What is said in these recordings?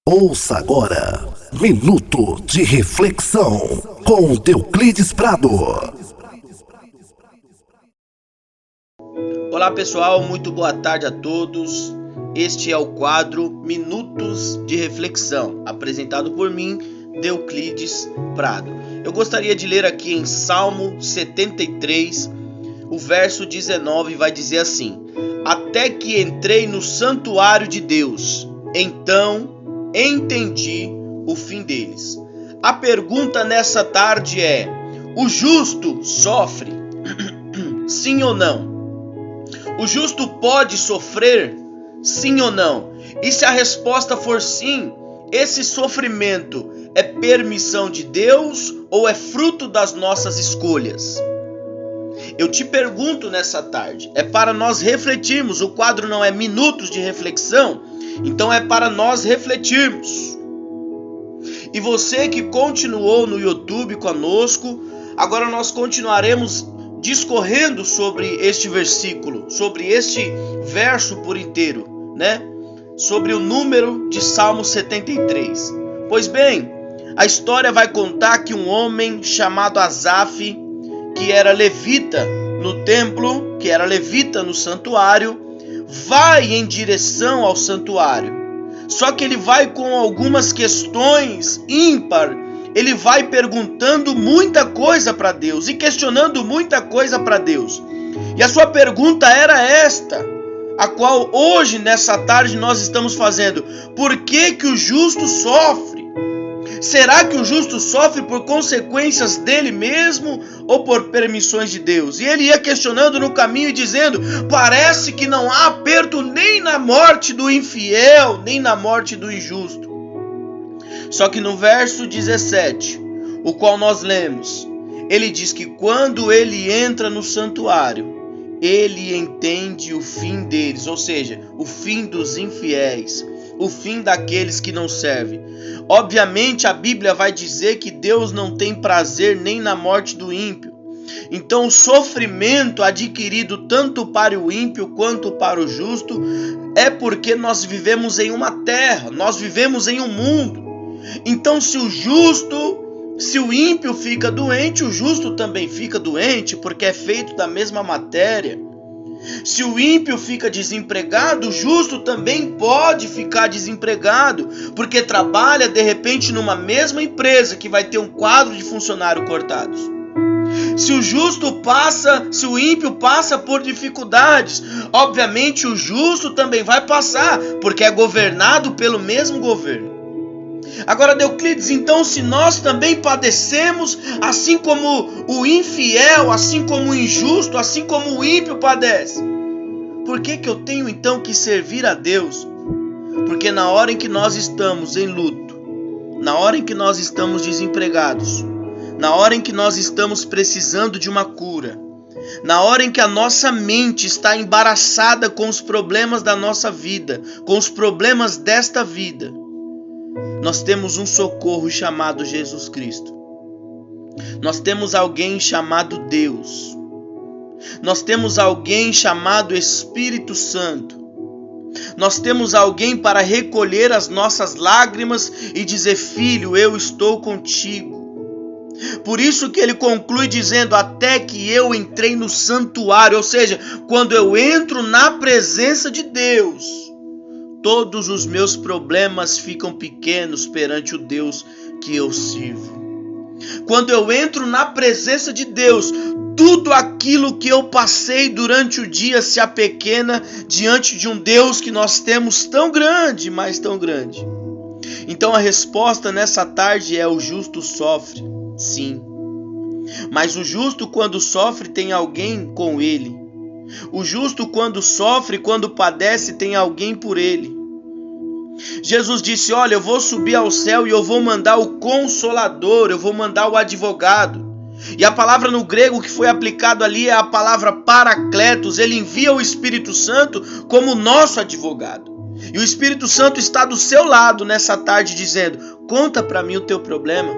Ouça agora Minuto de Reflexão com Euclides Prado. Olá pessoal, muito boa tarde a todos. Este é o quadro Minutos de Reflexão, apresentado por mim, Euclides Prado. Eu gostaria de ler aqui em Salmo 73, o verso 19 vai dizer assim: Até que entrei no santuário de Deus, então entendi o fim deles. A pergunta nessa tarde é: o justo sofre? Sim ou não? O justo pode sofrer? Sim ou não? E se a resposta for sim, esse sofrimento é permissão de Deus ou é fruto das nossas escolhas? Eu te pergunto nessa tarde, é para nós refletirmos. O quadro não é Minutos de Reflexão, então é para nós refletirmos. E você que continuou no YouTube conosco, agora nós continuaremos discorrendo sobre este versículo, sobre este verso por inteiro, né? Sobre o número de Salmo 73. Pois bem, a história vai contar que um homem chamado Asaf, que era levita no templo, que era levita no santuário, vai em direção ao santuário. Só que ele vai com algumas questões ímpar. Ele vai perguntando muita coisa para Deus e questionando muita coisa para Deus. E a sua pergunta era esta, a qual hoje, nessa tarde, nós estamos fazendo: por que que o justo sofre? Será que o justo sofre por consequências dele mesmo ou por permissões de Deus? E ele ia questionando no caminho e dizendo: parece que não há aperto nem na morte do infiel, nem na morte do injusto. Só que no verso 17, o qual nós lemos, ele diz que quando ele entra no santuário, ele entende o fim deles, ou seja, o fim dos infiéis, o fim daqueles que não servem. Obviamente a Bíblia vai dizer que Deus não tem prazer nem na morte do ímpio. Então o sofrimento adquirido tanto para o ímpio quanto para o justo é porque nós vivemos em uma terra, nós vivemos em um mundo. Então se o ímpio fica doente, o justo também fica doente, porque é feito da mesma matéria. Se o ímpio fica desempregado, o justo também pode ficar desempregado, porque trabalha de repente numa mesma empresa que vai ter um quadro de funcionários cortados. Se o ímpio passa por dificuldades, obviamente o justo também vai passar, porque é governado pelo mesmo governo. Agora, Euclides, então se nós também padecemos, assim como o infiel, assim como o injusto, assim como o ímpio padece, por que que eu tenho então que servir a Deus? Porque na hora em que nós estamos em luto, na hora em que nós estamos desempregados, na hora em que nós estamos precisando de uma cura, na hora em que a nossa mente está embaraçada com os problemas da nossa vida, com os problemas desta vida, nós temos um socorro chamado Jesus Cristo. Nós temos alguém chamado Deus. Nós temos alguém chamado Espírito Santo. Nós temos alguém para recolher as nossas lágrimas e dizer: filho, eu estou contigo. Por isso que ele conclui dizendo: até que eu entrei no santuário, ou seja, quando eu entro na presença de Deus, todos os meus problemas ficam pequenos perante o Deus que eu sirvo. Quando eu entro na presença de Deus, tudo aquilo que eu passei durante o dia se apequena diante de um Deus que nós temos tão grande, mas tão grande. Então a resposta nessa tarde é: o justo sofre, sim. Mas o justo, quando sofre, tem alguém com ele. O justo, quando sofre, quando padece, tem alguém por ele. Jesus disse: olha, eu vou subir ao céu e eu vou mandar o Consolador, eu vou mandar o advogado. E a palavra no grego que foi aplicado ali é a palavra Paracletos. Ele envia o Espírito Santo como nosso advogado. E o Espírito Santo está do seu lado nessa tarde dizendo: conta para mim o teu problema,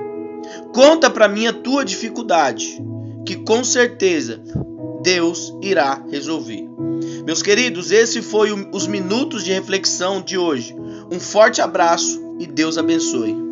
conta para mim a tua dificuldade, que com certeza Deus irá resolver. Meus queridos, esse foi os Minutos de Reflexão de hoje. Um forte abraço e Deus abençoe.